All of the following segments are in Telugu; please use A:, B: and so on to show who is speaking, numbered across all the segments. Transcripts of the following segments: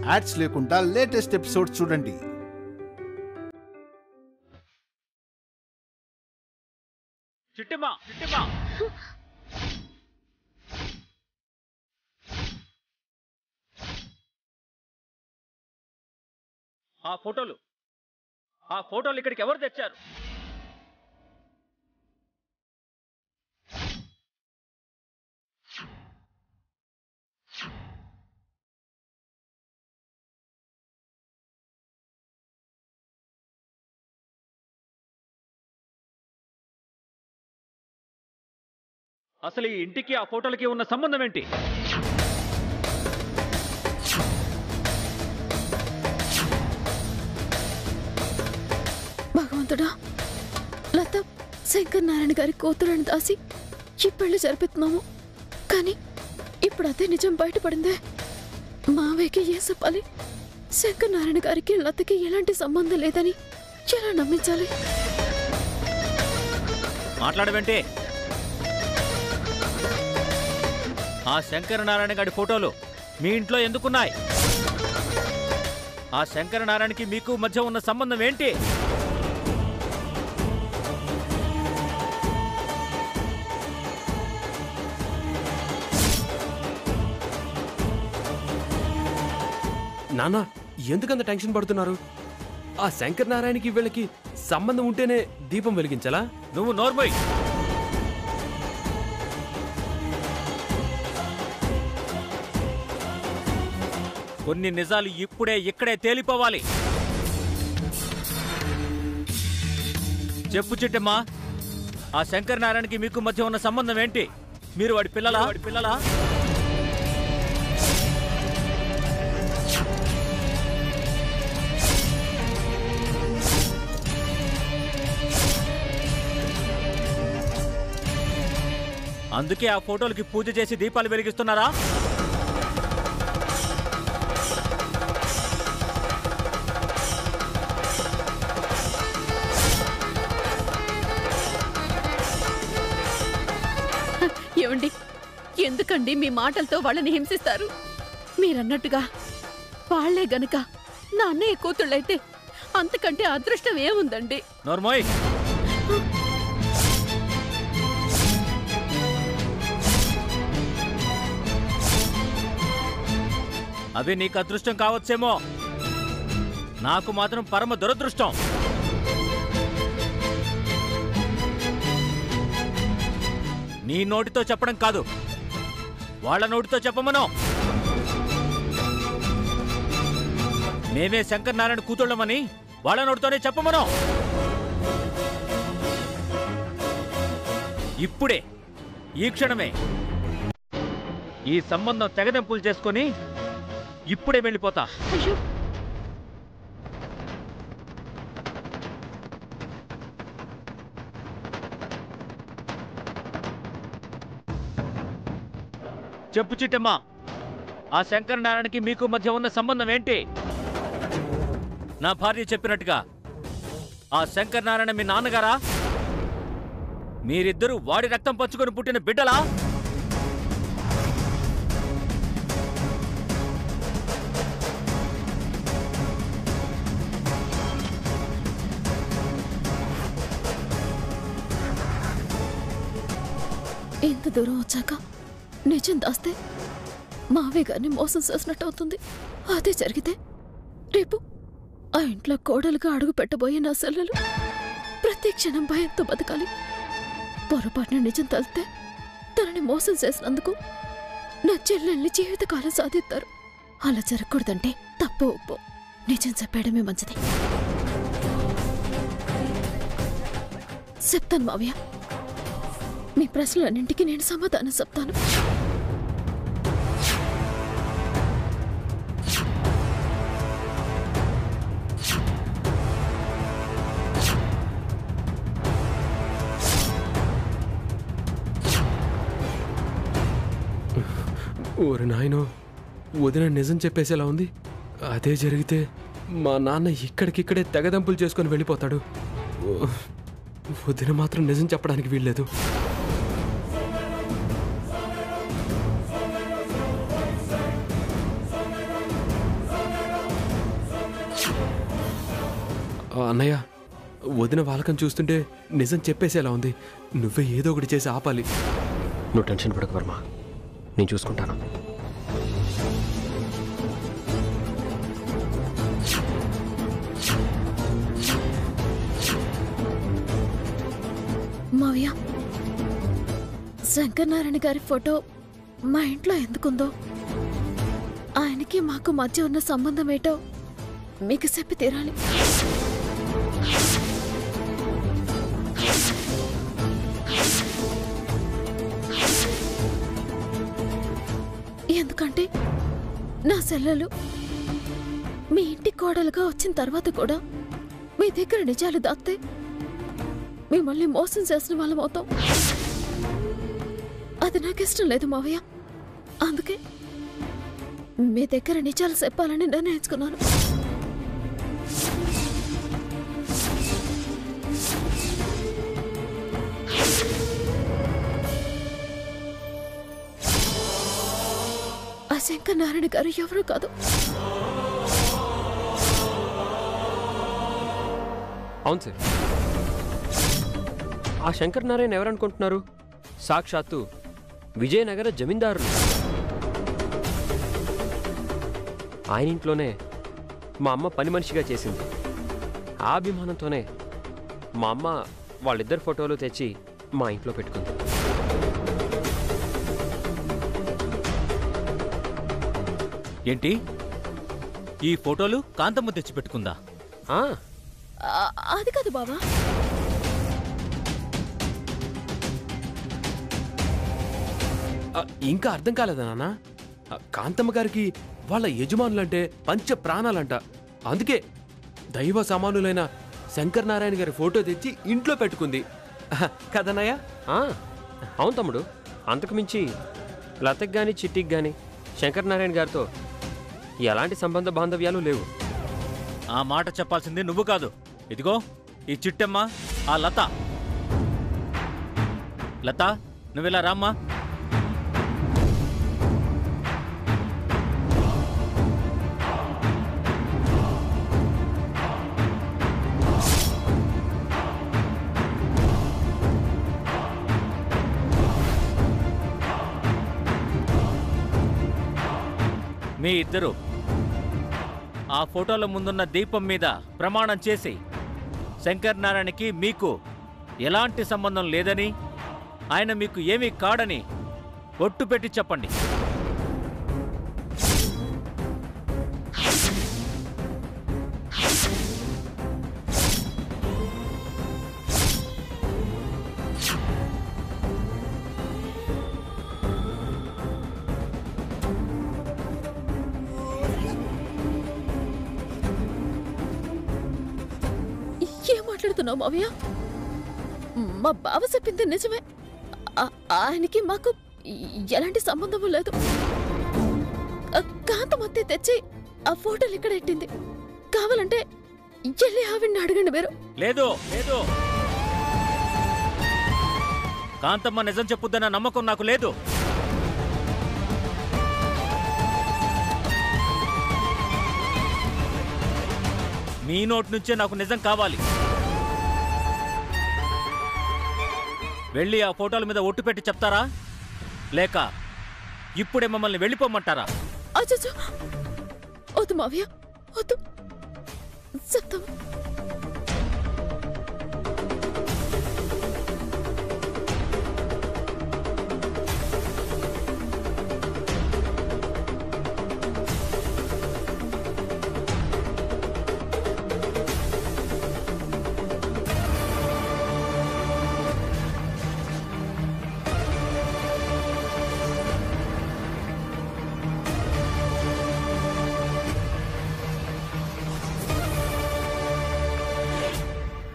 A: యాడ్స్ లేకుండా లేటెస్ట్ ఎపిసోడ్ చూడండి.
B: చిట్టిమా చిట్టిమా ఆ ఫోటోలు ఇక్కడికి ఎవరు తెచ్చారు? అసలు ఈ ఇంటికి ఆ ఫోటోలకి ఉన్న సంబంధం ఏంటి?
C: భగవంతుడా, లత శంకర్ నారాయణ గారి కూతురని దాసి ఈ పెళ్లి జరిపిస్తున్నాము. కానీ ఇప్పుడు అదే నిజం బయటపడిందే. మావయ్యకి ఏం చెప్పాలి? శంకర్ నారాయణ గారికి లతకి ఎలాంటి సంబంధం లేదని ఎలా నమ్మించాలి?
B: మాట్లాడవేంటి? ఆ శంకర నారాయణ గారి ఫోటోలు మీ ఇంట్లో ఎందుకున్నాయి? ఆ శంకర నారాయణకి మీకు మధ్య ఉన్న సంబంధం ఏంటి?
D: నాన్న, ఎందుకంత టెన్షన్ పడుతున్నారు? ఆ శంకర్ నారాయణకి వీళ్ళకి సంబంధం ఉంటేనే దీపం వెలిగించాలా?
B: నువ్వు నోర్మోయ్. కొన్ని నిజాలు ఇక్కడే తేలిపోవాలి. చెప్పు చిట్టమ్మా, ఆ శంకర్ నారాయణకి మీకు మధ్య ఉన్న సంబంధం ఏంటి? మీరు వాడి పిల్లలా? అందుకే ఆ ఫోటోలకి పూజ చేసి దీపాలు వెలిగిస్తున్నారా?
C: ఏమండి, ఎందుకండి మీ మాటలతో వాళ్ళని హింసిస్తారు? మీరన్నట్టుగా వాళ్లే గనక నా అన్నయ్య కూతుళ్ళైతే అంతకంటే అదృష్టం ఏముందండి?
B: నోర్మోయ్. అవి నీకు అదృష్టం కావచ్చేమో, నాకు మాత్రం పరమ దురదృష్టం. నీ నోటితో చెప్పడం కాదు, వాళ్ళ నోటితో చెప్పమను. మేమే శంకర్ నారాయణ కూతుళ్ళమని వాళ్ళ నోటితోనే చెప్పమను. ఇప్పుడే, ఈ క్షణమే ఈ సంబంధం తెగదెంపులు చేసుకొని ఇప్పుడే వెళ్ళిపోతా. చెప్పు చిట్టమ్మా, ఆ శంకర్ నారాయణకి మీకు మధ్య ఉన్న సంబంధం ఏంటి? నా భార్య చెప్పినట్టుగా ఆ శంకర్ నారాయణ మీ నాన్నగారా? మీరిద్దరూ వాడి రక్తం పంచుకొని పుట్టిన బిడ్డలా?
C: ఇంత దూరం వచ్చాక నిజం దాస్తే మావే గారిని మోసం చేసినట్టు అవుతుంది. అదే జరిగితే రేపు ఆ ఇంట్లో కోడలుగా అడుగు పెట్టబోయే నా సెల్లలు ప్రతి క్షణం భయంతో బతకాలి. పొరపాటున నిజం తలితే తనని మోసం చేసినందుకు నా చెల్లెల్ని జీవితకాలం సాధిస్తారు. అలా జరగకూడదంటే తప్పు ఒప్పు నిజం చెప్పడమే మంచిది. చెప్తాను మావయ్య, మీ ప్రశ్నలన్నింటికి నేను సమాధానం చెప్తాను.
D: ఓరి నాయనో, వదిన నిజం చెప్పేసేలా ఉంది. అదే జరిగితే మా నాన్న ఇక్కడికిక్కడే తెగదంపులు చేసుకొని వెళ్ళిపోతాడు. వదిన మాత్రం నిజం చెప్పడానికి వీల్లేదు. అన్నయ్య, వదిన వాళ్ళకం చూస్తుంటే నిజం చెప్పేసేలా ఉంది. నువ్వే ఏదో ఒకటి చేసి ఆపాలి.
E: నువ్వు టెన్షన్ పడకు వర్మ, నేను చూసుకుంటాను.
C: మావయ్య, శంకరనారాయణ గారి ఫోటో మా ఇంట్లో ఎందుకుందో, ఆయనకి మాకు మధ్య ఉన్న సంబంధం ఏంటో మీకు చెప్పి తీరాలి. ఎందుకంటే నా సెల్లలు మీ ఇంటి కోడలుగా వచ్చిన తర్వాత కూడా మీ దగ్గర నిజాలు దాస్తే మిమ్మల్ని మోసం చేసిన వాళ్ళం అవుతాం. అది నాకు ఇష్టం లేదు మావయ్య. అందుకే మీ దగ్గర నిజాలు చెప్పాలని నిర్ణయించుకున్నాను. ఆ శంకర్ నారాయణ గారు ఎవరూ కాదు.
E: అవును సార్, ఆ శంకర్ నారాయణ ఎవరనుకుంటున్నారు? సాక్షాత్తు విజయనగర జమీందారులు. ఆయన ఇంట్లోనే మా అమ్మ పని మనిషిగా చేసింది. ఆ అభిమానంతోనే మా అమ్మ వాళ్ళిద్దరు ఫోటోలు తెచ్చి మా ఇంట్లో పెట్టుకుంది.
B: ఏంటి, ఈ ఫోటోలు కాంతమ్మ తెచ్చి పెట్టుకుందా?
C: అది కాదు బావా.
D: ఇంకా అర్థం కాలేదా నాన్న? కాంతమ్మ గారికి వాళ్ళ యజమానులంటే పంచ ప్రాణాలంట. అందుకే దైవ సమానులైన శంకర్ నారాయణ గారి ఫోటో తెచ్చి ఇంట్లో పెట్టుకుంది కదనయ్య?
E: అవును తమ్ముడు. అంతకుమించి లతకి గాని చిట్టికి గాని శంకర్ నారాయణ గారితో ఎలాంటి సంబంధ బాంధవ్యాలు లేవు.
B: ఆ మాట చెప్పాల్సింది నువ్వు కాదు. ఇదిగో ఈ చిట్టమ్మ, ఆ లత. లత, నువ్విలా రామ్మా. మీ ఇద్దరు ఆ ఫోటోల ముందున్న దీపం మీద ప్రమాణం చేసి శంకర్ నారాయణకి మీకు ఎలాంటి సంబంధం లేదని, ఆయన మీకు ఏమీ కాడని ఒట్టు పెట్టి చెప్పండి.
C: ఏం మాట్లాడుతున్నావు మావయ్య? మా బావ చెప్పింది నిజమే. ఆయనకి మాకు ఎలాంటి సంబంధము లేదు. కాంతమత్తే తెచ్చి ఆ ఫోటోలు ఇక్కడ ఎట్టింది. కావాలంటే వెళ్ళి ఆవిడ్ని అడగండి. మీరు
B: లేదు లేదు, కాంతమ్మ నిజం చెప్పుద్దన్న నమ్మకం నాకు లేదు. మీ నోటి నుంచే నాకు నిజం కావాలి. వెళ్ళి ఆ ఫోటోల మీద ఒట్టు పెట్టి చెప్తారా, లేక ఇప్పుడే మమ్మల్ని వెళ్ళిపోమంటారా?
C: అచ్చో, వద్దు మావయ్య, వద్దు. చెప్తాము.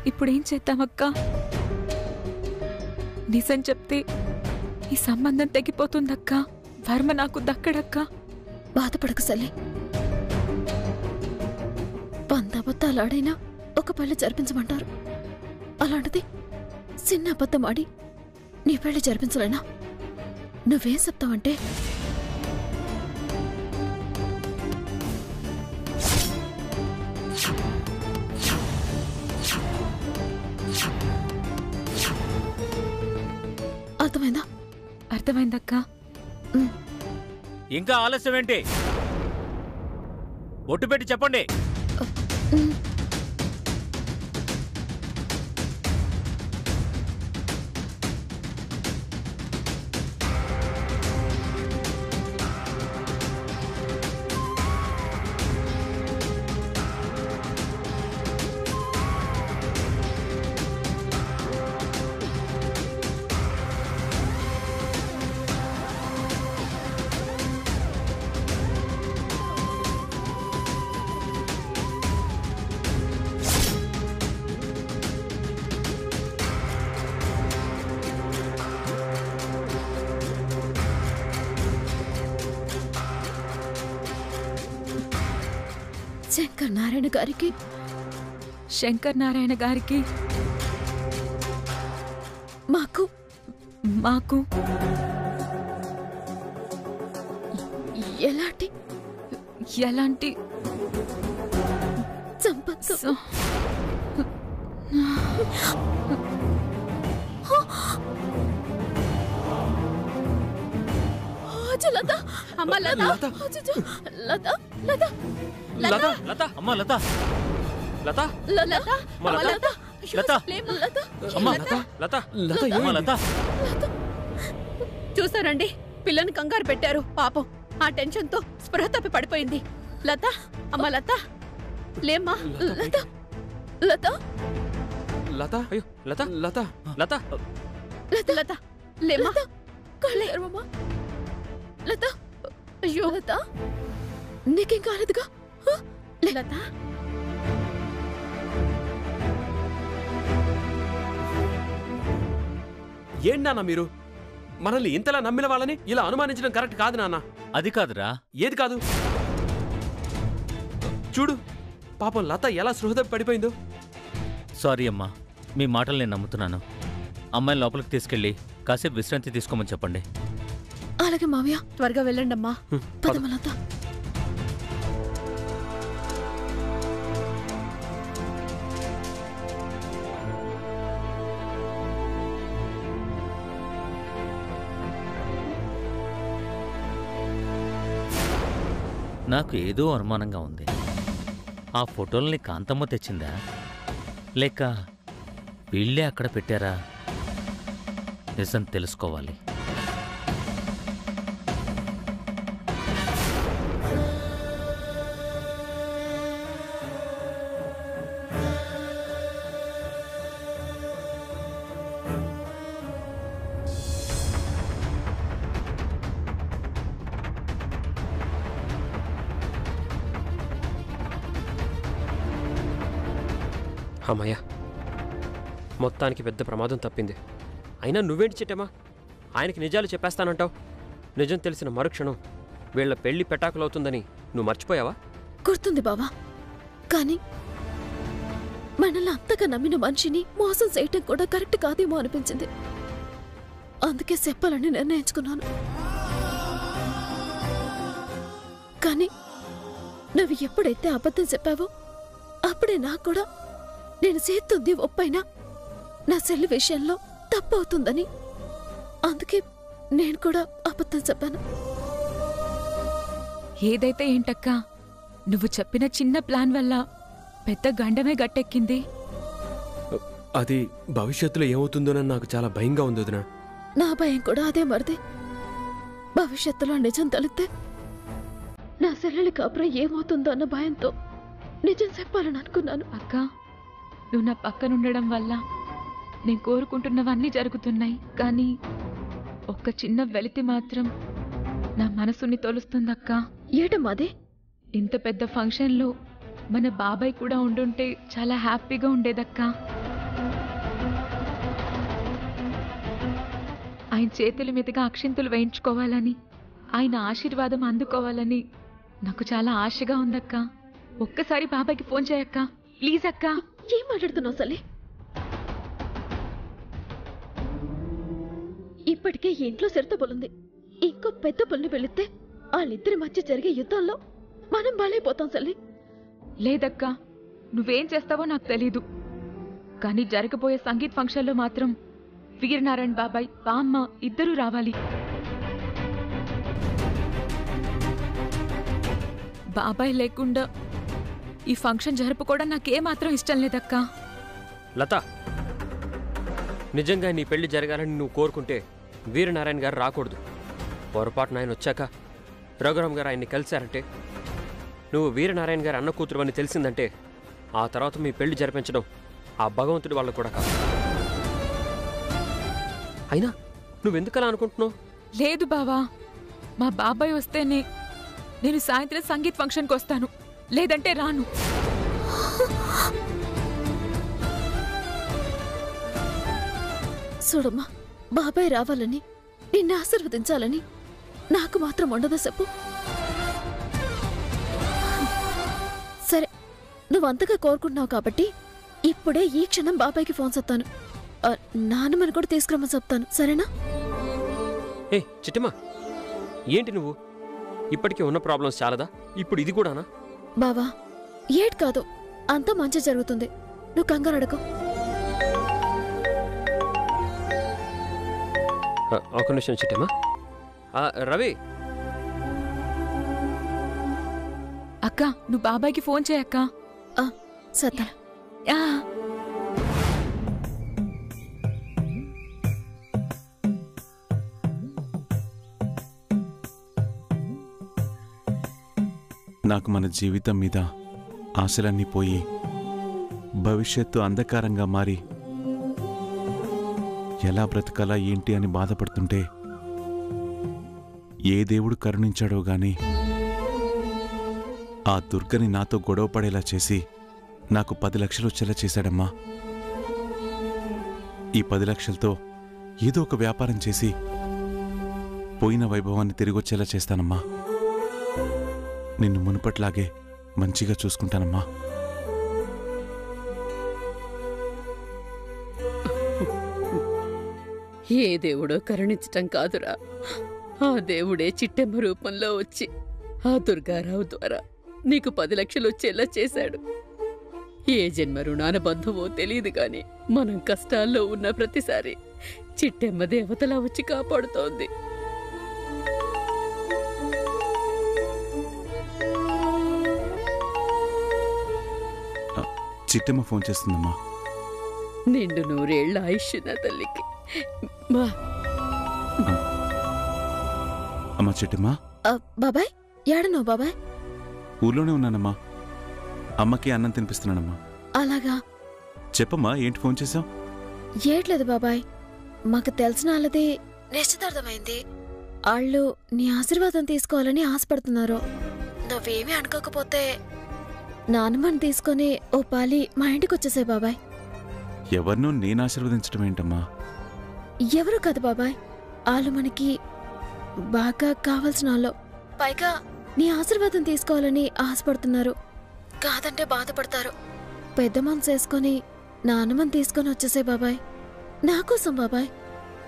F: ఇప్పుడేం చేద్దామక్కా? నిజం చెప్తే ఈ సంబంధం తెగిపోతుందక్కా. వర్మ నాకు దక్కడక్కా.
C: బాధపడకు సల్లి. 100 అబద్ధాలాడైనా ఒక పెళ్లి జరిపించమంటారు. అలాంటిది చిన్న అబద్ధం ఆడి నీ పెళ్లి జరిపించలేనా? నువ్వేం చెప్తావంటే
F: అర్థమైందక్కా.
B: ఇంకా ఆలస్యం ఏంటి? ఒట్టు పెట్టి చెప్పండి.
C: శంకర్ నారాయణ గారికి
F: శంకర్ నారాయణ గారికి
C: మాకు
F: మాకు
C: ఎలాంటి
F: ఎలాంటి
C: సంబంధం
F: స-
C: లత అమ్మ లత
D: లత.
C: అచ్చచ్చో, లత లత
D: లత
B: లత, అమ్మా లత,
C: లత లత
B: అమ్మా
C: అమ్మ
B: లత,
C: లత
B: లత,
C: లత
B: అమ్మా
D: లత
B: లత,
D: లత
B: అమ్మా
D: ఏమైంది?
B: లత.
G: చూసారండి, పిల్లని కంగారు పెట్టారు. పాపం ఆ టెన్షన్ తో స్పృహ తప్పి పడిపోయింది. లత, అమ్మ లత, లేమ్మా.
C: లత లత
D: లత
E: అయ్యో లత
D: లత
E: లత
G: లత, లేమ్మా.
C: కళ్ళు తెరవమ్మా. లత
G: అయ్యో
C: లత నీకేం కాలేదుగా? హ?
G: లత,
D: ఏంటి నాన్న మీరు మనల్ని ఇంతలా నమ్మిన వాళ్ళని ఇలా అనుమానించడం కరెక్ట్ కాదు నాన్న.
B: అది కాదురా.
D: ఏది కాదు? చూడు పాపం లత ఎలా సృహద పడిపోయిందో.
B: సారీ అమ్మా, మీ మాటలు నేను నమ్ముతున్నాను. అమ్మాయిని లోపలికి తీసుకెళ్ళి కాసేపు విశ్రాంతి తీసుకోమని చెప్పండి.
C: అలాగే మావయ్య,
G: త్వరగా వెళ్ళండి అమ్మా.
C: పదమ్మ లత.
B: నాకు ఏదో అనుమానంగా ఉంది. ఆ ఫోటోల్ని కాంతమ్మ తెచ్చిందా, లేక వీళ్ళే అక్కడ పెట్టారా? నిజం తెలుసుకోవాలి.
E: అమ్మయ్య, మొత్తానికి పెద్ద ప్రమాదం తప్పింది. అయినా నువ్వేంటి చిట్టమ్మా, ఆయనకి నిజాలు చెప్పేస్తానంటావు. నిజం తెలిసిన మరుక్షణం వీళ్ల పెళ్లి పెటాకులవుతుందని నువ్వు మర్చిపోయావా?
C: గుర్తుంది బావా, కానీ మనల్ని అంతగా నమ్మిన మనిషిని మోసం చేయటం కూడా కరెక్ట్ కాదేమో అనిపించింది. అందుకే చెప్పాలని నిర్ణయించుకున్నాను. కానీ నువ్వు ఎప్పుడైతే అబద్ధం చెప్పావో అప్పుడే నాకు కూడా నేను చేస్తుంది ఒప్పైనా నా చెల్లి విషయంలో తప్పవుతుందని, అందుకే నేను కూడా అబద్ధం చెప్పాను.
F: ఏదైతే ఏంటక్కా, నువ్వు చెప్పిన చిన్న ప్లాన్ వల్ల పెద్ద గండమే గట్టెక్కింది.
D: అది భవిష్యత్తులో ఏమవుతుందోనని నాకు చాలా భయంగా ఉంది వదినా.
C: నా భయం కూడా అదే మరిది. భవిష్యత్తులో నిజం తెలిస్తే నా చెల్లెలి కాపురం ఏమవుతుందో అన్న భయంతో నిజం చెప్పాలని అనుకున్నాను.
F: అక్క, నువ్వు నా పక్కనుండడం వల్ల నేను కోరుకుంటున్నవన్నీ జరుగుతున్నాయి. కానీ ఒక్క చిన్న వెలితి మాత్రం నా మనసుని తోలుస్తుందక్క.
C: ఏటమ్మాది?
F: ఇంత పెద్ద ఫంక్షన్లో మన బాబాయ్ కూడా ఉండుంటే చాలా హ్యాపీగా ఉండేదక్కా. ఆయన చేతుల మీదుగా అక్షింతలు వేయించుకోవాలని, ఆయన ఆశీర్వాదం అందుకోవాలని నాకు చాలా ఆశగా ఉందక్కా. ఒక్కసారి బాబాయ్కి ఫోన్ చేయక్క, ప్లీజ్ అక్కా.
C: ఏం మాట్లాడుతున్నావు సలే? ఇప్పటికే ఈ ఇంట్లో సిరత పొలుంది. ఇంకో పెద్ద పొల్ని వెళితే వాళ్ళిద్దరి మధ్య జరిగే యుద్ధంలో మనం బాలైపోతాం సల్లి.
F: లేదక్కా, నువ్వేం చేస్తావో నాకు తెలీదు. కానీ జరగబోయే సంగీత్ ఫంక్షన్లో మాత్రం వీరనారాయణ బాబాయ్, బామ్మ ఇద్దరూ రావాలి. బాబాయ్ లేకుండా ఈ ఫంక్షన్ జరుపుకోవడం నాకేమాత్రం ఇష్టం లేదక్కా.
E: లత, నిజంగా నీ పెళ్లి జరగాలని నువ్వు కోరుకుంటే వీరనారాయణ గారు రాకూడదు. పొరపాటున ఆయన వచ్చాక రఘురామ్ గారు ఆయన్ని కలిశారంటే, నువ్వు వీరనారాయణ గారు అన్న కూతురు అని తెలిసిందంటే, ఆ తర్వాత మీ పెళ్లి జరిపించడం ఆ భగవంతుడి వాళ్ళకు కూడా కాదు. అయినా నువ్వెందుకలా అనుకుంటున్నావు?
F: లేదు బావా, మా బాబాయ్ వస్తేనే నేను సాయంత్రం సంగీత్ ఫంక్షన్కి వస్తాను, లేదంటే రాను.
C: చూడమ్మా, బాబాయ్ రావాలని నిన్ను ఆశీర్వదించాలని నాకు మాత్రం ఉండదా చెప్పు? సరే, నువ్వంతగా కోరుకుంటున్నావు కాబట్టి ఇప్పుడే ఈ క్షణం బాబాయ్కి ఫోన్ చెప్తాను. నాన్నమ్మని కూడా తీసుకురమ్మని చెప్తాను, సరేనా?
E: ఏ చిట్టమ్మా, ఏంటి నువ్వు? ఇప్పటికీ ఉన్న ప్రాబ్లమ్స్ చాలదా? ఇప్పుడు ఇది కూడానా?
C: బావా, ఏడ్ కాదు, అంతా మంచి జరుగుతుంది, నువ్వు కంగారు అడగవు.
E: ఒక నిమిషం చిట్టమ్మా. రవి,
F: అక్క, నువ్వు బాబాయ్కి ఫోన్ చేయక్క.
C: సత్తా.
A: నాకు మన జీవితం మీద ఆశలన్నీ పోయి భవిష్యత్తు అంధకారంగా మారి ఎలా బ్రతకాలా ఏంటి అని బాధపడుతుంటే ఏ దేవుడు కరుణించాడో గాని ఆ దుర్గని నాతో గొడవ పడేలా చేసి నాకు 10 లక్షలు వచ్చేలా చేశాడమ్మా. ఈ 10 లక్షలతో ఏదో ఒక వ్యాపారం చేసి పోయిన వైభవాన్ని తిరిగొచ్చేలా చేస్తానమ్మా. నిన్ను మునుపట్లాగే మంచిగా చూసుకుంటానమ్మా.
G: ఏ దేవుడో కరుణించటం కాదురా, ఆ దేవుడే చిట్టెమ్మ రూపంలో వచ్చి ఆ దుర్గారావు ద్వారా నీకు 10 లక్షలు వచ్చేలా చేశాడు. ఏ జన్మ రుణానుబంధమో తెలియదు గాని మనం కష్టాల్లో ఉన్న ప్రతిసారి చిట్టెమ్మ దేవతలా వచ్చి కాపాడుతోంది.
A: చిట్టమ్మ ఫోన్ చేస్తుందమ్మా.
G: నిండు 100 ఏళ్ల ఆయుష్ నా తల్లికి. మా
A: అమ్మా చిట్టమ్మా.
C: బాబాయ్, ఏడన్నావు బాబాయ్?
A: ఊర్లోనే ఉన్నానమ్మా. అమ్మకి అన్నం తినిపిస్తున్నానమ్మా.
C: అలాగా?
A: చెప్పమ్మా, ఏంటి ఫోన్ చేశావు?
C: ఏట్లేదు బాబాయ్, మాకు తెలిసిన వాళ్ళది నిశ్చితార్థమైంది. వాళ్ళు నీ ఆశీర్వాదం తీసుకోవాలని ఆశపడుతున్నారు. నువ్వేమీ అనుకోకపోతే నాన్నమ్మని తీసుకొని ఓ పాలి మా ఇంటికి వచ్చేసాయి బాబాయ్.
A: ఎవరినో నేను ఆశీర్వదించడం ఏంటమ్మా?
C: ఎవరు కాదు బాబాయ్, వాళ్ళు మనకి బాగా కావాల్సిన వాళ్ళు. పైగా నీ ఆశీర్వాదం తీసుకోవాలని ఆశపడుతున్నారు, కాదంటే బాధపడతారు. పెద్ద మనసు వేసుకొని నాన్నమ్మని తీసుకొని వచ్చేసాయి బాబాయ్, నాకోసం బాబాయ్.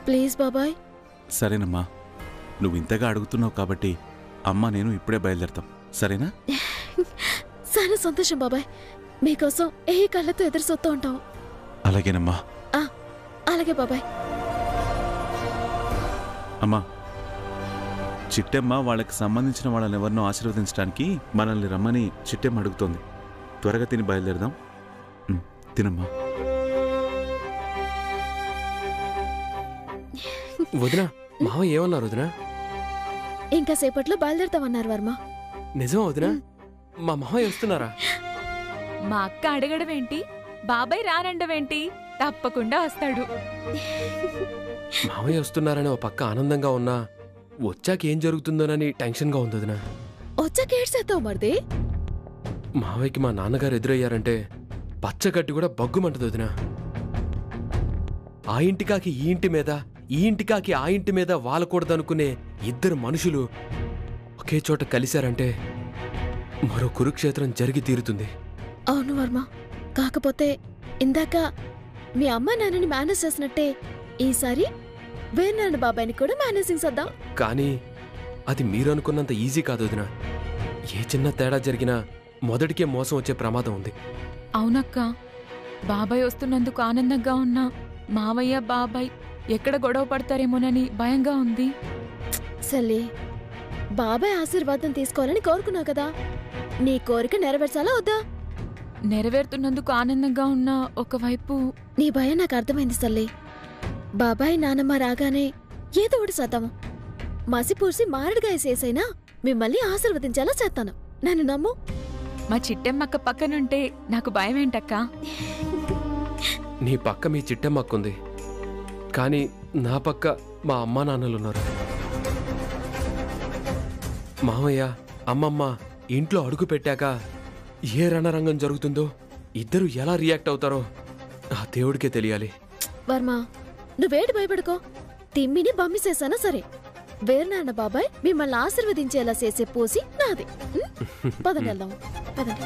C: ప్లీజ్ బాబాయ్.
A: సరేనమ్మా, నువ్వు ఇంతగా అడుగుతున్నావు కాబట్టి అమ్మ నేను ఇప్పుడే బయలుదేరతాం, సరేనా?
C: చాలా సంతోషం బాబాయ్, మీకోసం ఏ కళ్ళతో ఎదురు చూస్తూ ఉంటాం.
A: అలాగేనమ్మా.
C: అలాగే బాబాయ్.
A: అమ్మా, చిట్టెమ్మ వాళ్ళకి సంబంధించిన వాళ్ళని ఎవరినో ఆశీర్వదించడానికి మనల్ని రమ్మని చిట్టెమ్మ అడుగుతోంది. త్వరగా తిని బయలుదేరదాం. తినమ్మా.
D: వదినా, మావ ఏమన్నారు వదినా?
C: ఇంకా సేపట్లో బయలుదేరుతామన్నారు వర్మ.
D: నిజమా వదినా? మా మావయ్య వస్తున్నారా?
F: మా అక్క అడగడం ఏంటి, బాబాయ్ రానండవేంటి? తప్పకుండా వస్తాడు.
D: మావయ్య వస్తున్నారని ఓ పక్క ఆనందంగా ఉన్నా, వచ్చాక ఏం జరుగుతుందోనని టెన్షన్గా ఉంది వదినా.
C: వచ్చాక ఏడ్సేస్తావు మరిది.
D: మావయ్యకి మా నాన్నగారు ఎదురయ్యారంటే పచ్చగడ్డి కూడా బగ్గుమంటది వదినా. ఆ ఇంటికాకి ఈ ఇంటి మీద, ఈ ఇంటికాకి ఆ ఇంటి మీద వాలకూడదనుకునే ఇద్దరు మనుషులు ఒకే చోట కలిశారంటే మరో కురుక్షేత్రం జరిగి తీరుతుంది.
C: అవును వర్మ, కాకపోతే ఇందాక మీ అమ్మ నాన్నని మేనేజ్ చేసినట్టే ఈసారి వేర్నాన్న బాబాయ్ని కూడా మేనేజింగ్ చేద్దాం.
D: కానీ అది మీరు అనుకున్నంత ఈజీ కాదు వదినా. ఏ చిన్న తేడా జరిగినా మొదటికే మోసం వచ్చే ప్రమాదం ఉంది.
F: అవునక్క, బాబాయ్ వస్తున్నందుకు ఆనందంగా ఉన్నా మావయ్య బాబాయ్ ఎక్కడ గొడవ పడతారేమోనని భయంగా ఉంది.
C: సల్లే, బాబాయ్ ఆశీర్వాదం తీసుకోవాలని కోరుకున్నావు కదా, నీ కోరిక నెరవేర్చాలా వద్దా?
F: నెరవేరుతున్నందుకు ఆనందంగా ఉన్న ఒకవైపు
C: నీ భయం నాకు అర్థమైంది సల్లి. బాబాయ్ నానమ్మ రాగానే ఏదో ఒకటి చేద్దాము. మసిపూసి మారడిగాయ చేసైనా మిమ్మల్ని ఆశీర్వదించేలా చేస్తాను. నన్ను నమ్ము.
F: మా చిట్టెమ్మక్క పక్కనుంటే నాకు భయం ఏంటక్కా?
D: నీ పక్క మీ చిట్టమ్మక్కుంది, కానీ నా పక్క మా అమ్మా నాన్నలున్నారు. మామయ్య అమ్మమ్మ ఇంట్లో అడుగు పెట్టాక ఏ రణరంగం జరుగుతుందో, ఇద్దరు ఎలా రియాక్ట్ అవుతారో ఆ దేవుడికే తెలియాలి.
C: వర్మ, నువ్వేటి భయపడుకో. తిమ్మిని బమ్మిసేసానా సరే, వేర్నాన్న బాబాయ్ మిమ్మల్ని ఆశీర్వదించేలా చేసే పూసి నాది. పదండి వెళ్దాం, పదండి.